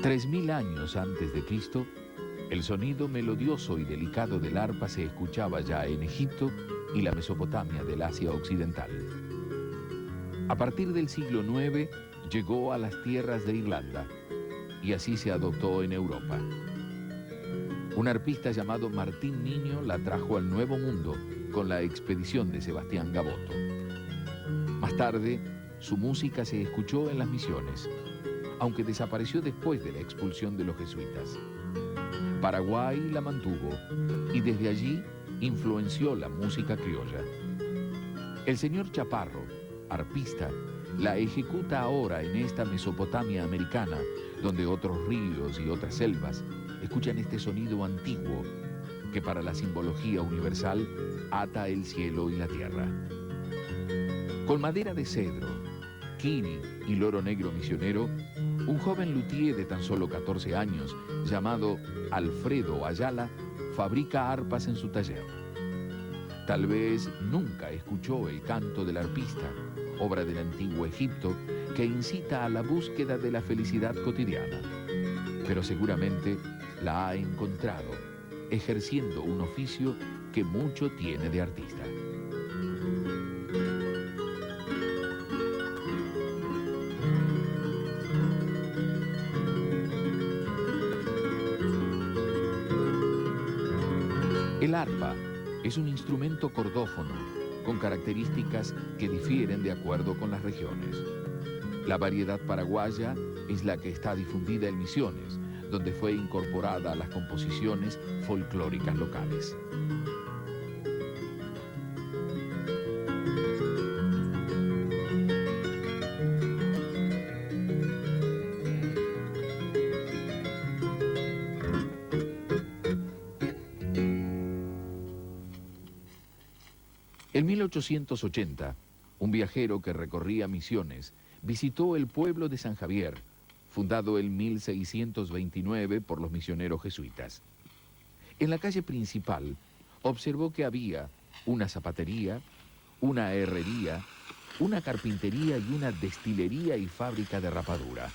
3000 años antes de Cristo, el sonido melodioso y delicado del arpa se escuchaba ya en Egipto y la Mesopotamia del Asia Occidental. A partir del siglo IX llegó a las tierras de Irlanda y así se adoptó en Europa. Un arpista llamado Martín Niño la trajo al Nuevo Mundo con la expedición de Sebastián Gaboto. Más tarde, su música se escuchó en las misiones, aunque desapareció después de la expulsión de los jesuitas. Paraguay la mantuvo y desde allí influenció la música criolla. El señor Chaparro, arpista, la ejecuta ahora en esta Mesopotamia americana, donde otros ríos y otras selvas escuchan este sonido antiguo que para la simbología universal ata el cielo y la tierra. Con madera de cedro, quini y loro negro misionero, un joven luthier de tan solo 14 años, llamado Alfredo Ayala, fabrica arpas en su taller. Tal vez nunca escuchó el canto del arpista, obra del antiguo Egipto, que incita a la búsqueda de la felicidad cotidiana. Pero seguramente la ha encontrado, ejerciendo un oficio que mucho tiene de artista. El arpa es un instrumento cordófono con características que difieren de acuerdo con las regiones. La variedad paraguaya es la que está difundida en Misiones, donde fue incorporada a las composiciones folclóricas locales. En 1880, un viajero que recorría Misiones visitó el pueblo de San Javier, fundado en 1629 por los misioneros jesuitas. En la calle principal observó que había una zapatería, una herrería, una carpintería y una destilería y fábrica de rapadura.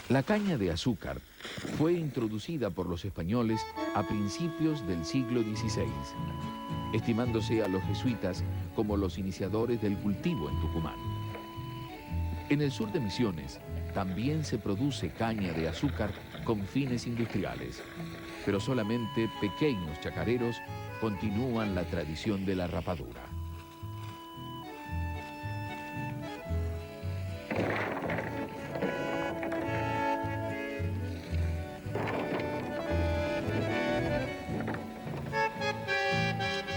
La caña de azúcar fue introducida por los españoles a principios del siglo XVI, estimándose a los jesuitas como los iniciadores del cultivo en Tucumán. En el sur de Misiones también se produce caña de azúcar con fines industriales, pero solamente pequeños chacareros continúan la tradición de la rapadura.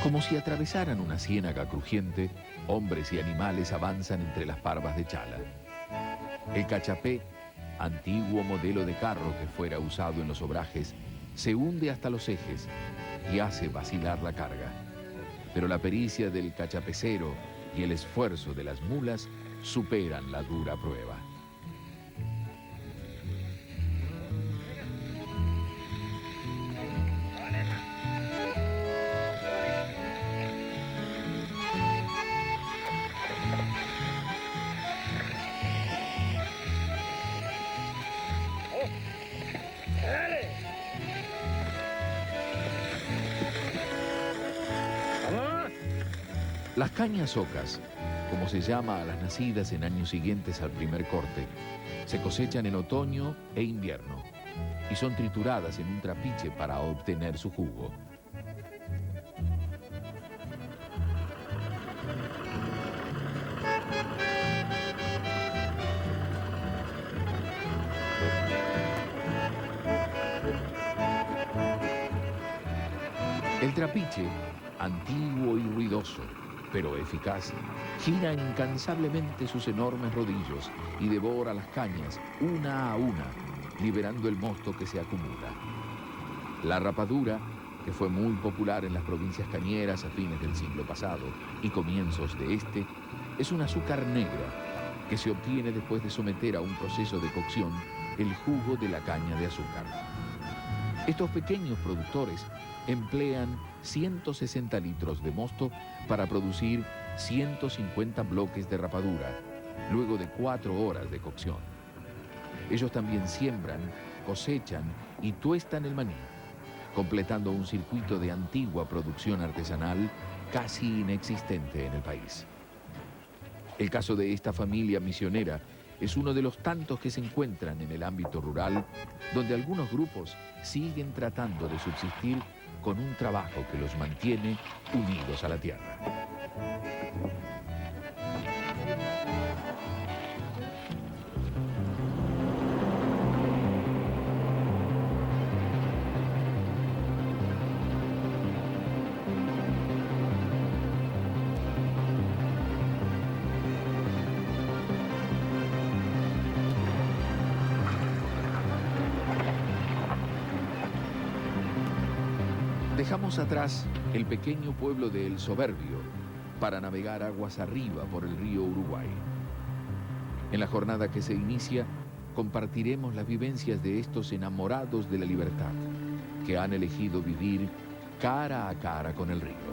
Como si atravesaran una ciénaga crujiente, hombres y animales avanzan entre las parvas de chala. El cachapé, antiguo modelo de carro que fuera usado en los obrajes, se hunde hasta los ejes y hace vacilar la carga. Pero la pericia del cachapecero y el esfuerzo de las mulas superan la dura prueba. Las cañas ocas, como se llama a las nacidas en años siguientes al primer corte, se cosechan en otoño e invierno y son trituradas en un trapiche para obtener su jugo. El trapiche, antiguo y ruidoso, pero eficaz, gira incansablemente sus enormes rodillos y devora las cañas una a una, liberando el mosto que se acumula. La rapadura, que fue muy popular en las provincias cañeras a fines del siglo pasado y comienzos de este, es un azúcar negra que se obtiene después de someter a un proceso de cocción el jugo de la caña de azúcar. Estos pequeños productores emplean 160 litros de mosto para producir 150 bloques de rapadura, luego de 4 horas de cocción. Ellos también siembran, cosechan y tuestan el maní, completando un circuito de antigua producción artesanal casi inexistente en el país. El caso de esta familia misionera es uno de los tantos que se encuentran en el ámbito rural, donde algunos grupos siguen tratando de subsistir con un trabajo que los mantiene unidos a la tierra. Dejamos atrás el pequeño pueblo de El Soberbio para navegar aguas arriba por el río Uruguay. En la jornada que se inicia, compartiremos las vivencias de estos enamorados de la libertad, que han elegido vivir cara a cara con el río.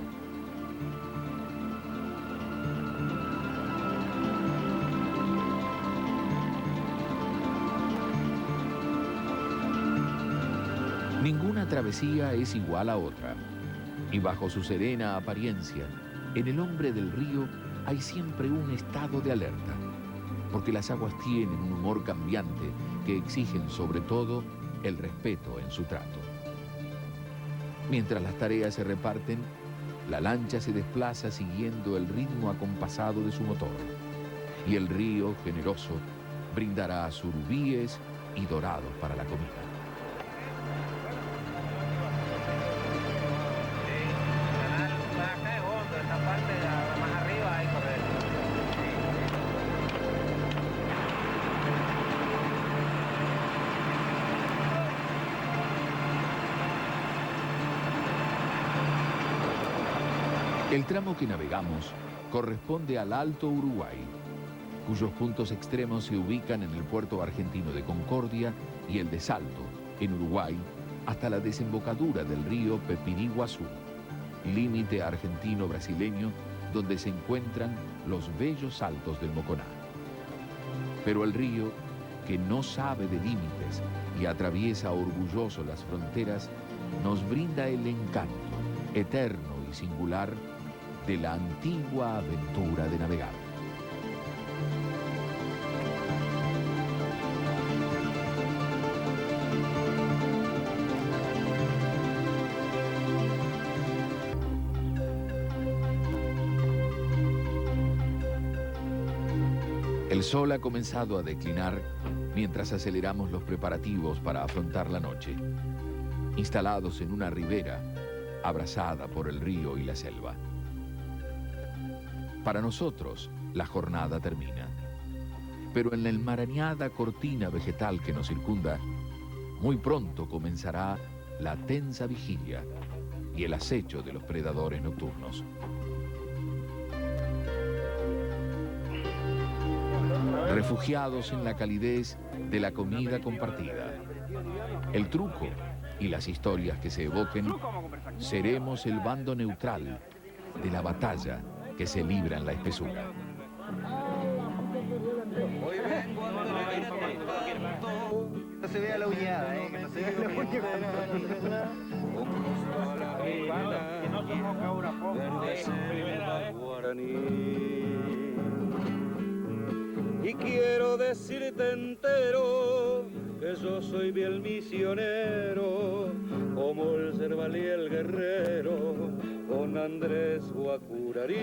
Ninguna travesía es igual a otra, y bajo su serena apariencia, en el hombre del río hay siempre un estado de alerta, porque las aguas tienen un humor cambiante que exigen sobre todo el respeto en su trato. Mientras las tareas se reparten, la lancha se desplaza siguiendo el ritmo acompasado de su motor, y el río, generoso, brindará surubíes y dorados para la comida. El tramo que navegamos corresponde al Alto Uruguay, cuyos puntos extremos se ubican en el puerto argentino de Concordia y el de Salto, en Uruguay, hasta la desembocadura del río Pepiniguazú, límite argentino-brasileño donde se encuentran los bellos saltos del Moconá. Pero el río, que no sabe de límites y atraviesa orgulloso las fronteras, nos brinda el encanto eterno y singular de la antigua aventura de navegar. El sol ha comenzado a declinar mientras aceleramos los preparativos para afrontar la noche, instalados en una ribera abrazada por el río y la selva. Para nosotros, la jornada termina, pero en la enmarañada cortina vegetal que nos circunda, muy pronto comenzará la tensa vigilia y el acecho de los predadores nocturnos. Refugiados en la calidez de la comida compartida, el truco y las historias que se evoquen, seremos el bando neutral de la batalla que se libra en la espesura. No se vea la uñada, que no se vea la uñada. Que no se moja una poco. Y quiero decirte entero que yo soy bien misionero, como el Cerval y el Guerrero, con Andrés Guacurarí.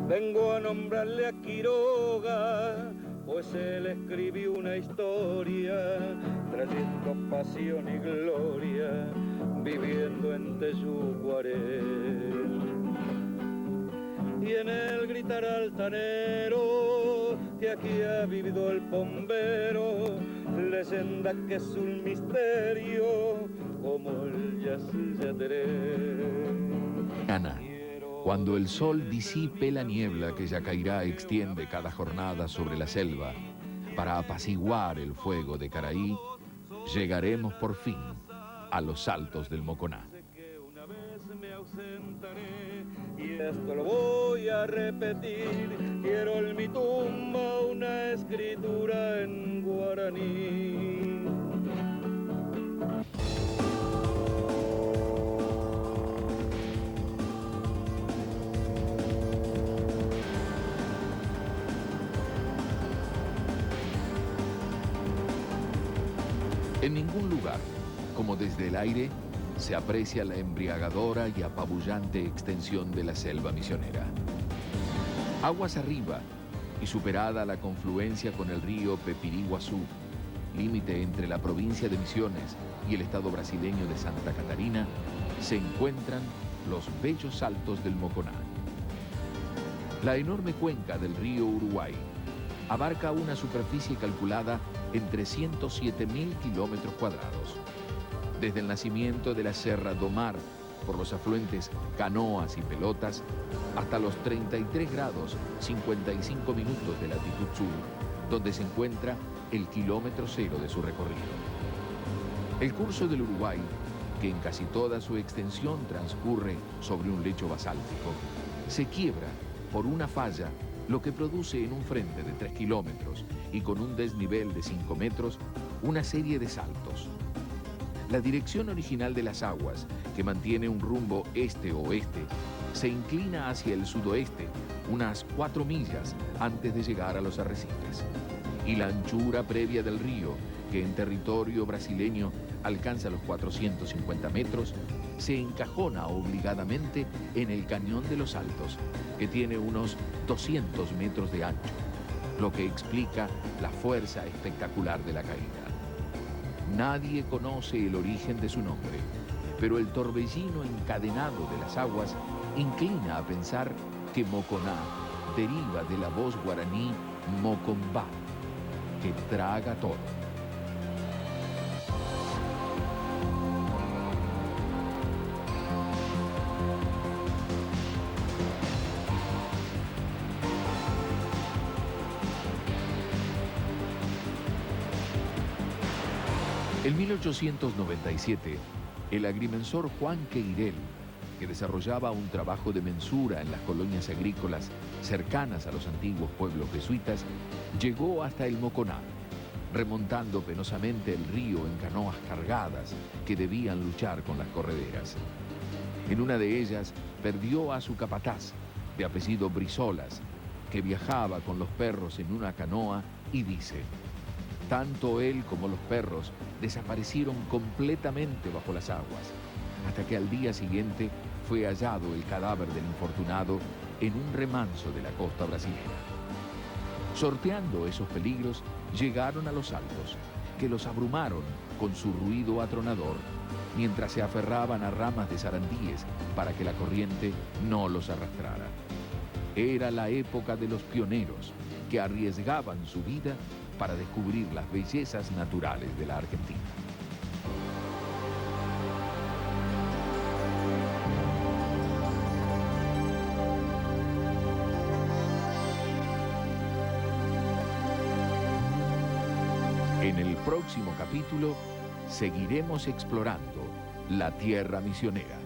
Vengo a nombrarle a Quiroga, pues él escribió una historia, trayendo pasión y gloria, viviendo en Teyucuaré. Y en él gritar altanero, que aquí ha vivido el bombero, leyenda que es un misterio, como el Yacyretá. Ana, cuando el sol disipe la niebla que ya caerá extiende cada jornada sobre la selva, para apaciguar el fuego de Caraí, llegaremos por fin a los saltos del Moconá. Y esto lo voy a repetir, quiero en mi tumba una escritura en guaraní. En ningún lugar, como desde el aire, se aprecia la embriagadora y apabullante extensión de la selva misionera. Aguas arriba, y superada la confluencia con el río Pepiriguazú, límite entre la provincia de Misiones y el estado brasileño de Santa Catarina, se encuentran los bellos saltos del Moconá. La enorme cuenca del río Uruguay abarca una superficie calculada en 307.000 kilómetros cuadrados. Desde el nacimiento de la Serra do Mar, por los afluentes Canoas y Pelotas, hasta los 33 grados 55 minutos de latitud sur, donde se encuentra el kilómetro cero de su recorrido. El curso del Uruguay, que en casi toda su extensión transcurre sobre un lecho basáltico, se quiebra por una falla, lo que produce en un frente de 3 kilómetros y con un desnivel de 5 metros, una serie de saltos. La dirección original de las aguas, que mantiene un rumbo este-oeste, se inclina hacia el sudoeste unas 4 millas antes de llegar a los arrecifes. Y la anchura previa del río, que en territorio brasileño alcanza los 450 metros, se encajona obligadamente en el Cañón de los Saltos, que tiene unos 200 metros de ancho, lo que explica la fuerza espectacular de la caída. Nadie conoce el origen de su nombre, pero el torbellino encadenado de las aguas inclina a pensar que Moconá deriva de la voz guaraní Mocombá, que traga todo. En 1897, el agrimensor Juan Queirel, que desarrollaba un trabajo de mensura en las colonias agrícolas cercanas a los antiguos pueblos jesuitas, llegó hasta el Moconá, remontando penosamente el río en canoas cargadas que debían luchar con las correderas. En una de ellas perdió a su capataz, de apellido Brizolas, que viajaba con los perros en una canoa, y dice: tanto él como los perros desaparecieron completamente bajo las aguas, hasta que al día siguiente fue hallado el cadáver del infortunado en un remanso de la costa brasileña. Sorteando esos peligros, llegaron a los saltos, que los abrumaron con su ruido atronador, mientras se aferraban a ramas de sarandíes para que la corriente no los arrastrara. Era la época de los pioneros, que arriesgaban su vida para descubrir las bellezas naturales de la Argentina. En el próximo capítulo seguiremos explorando la tierra misionera.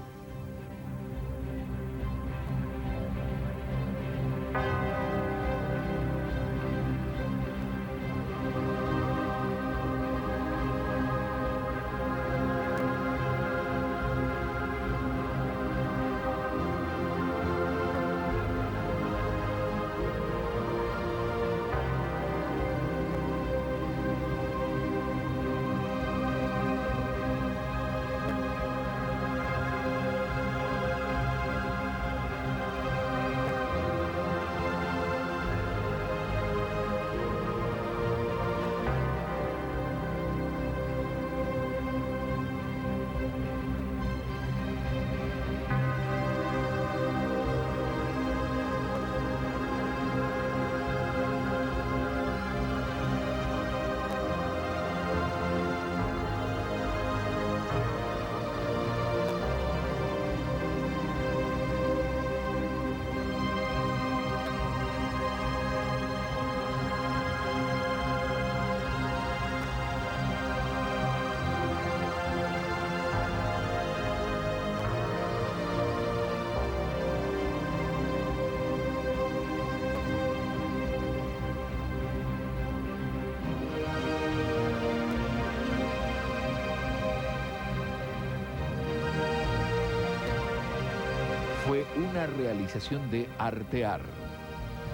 fue una realización de Artear,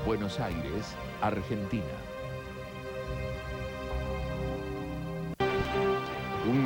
Buenos Aires, Argentina.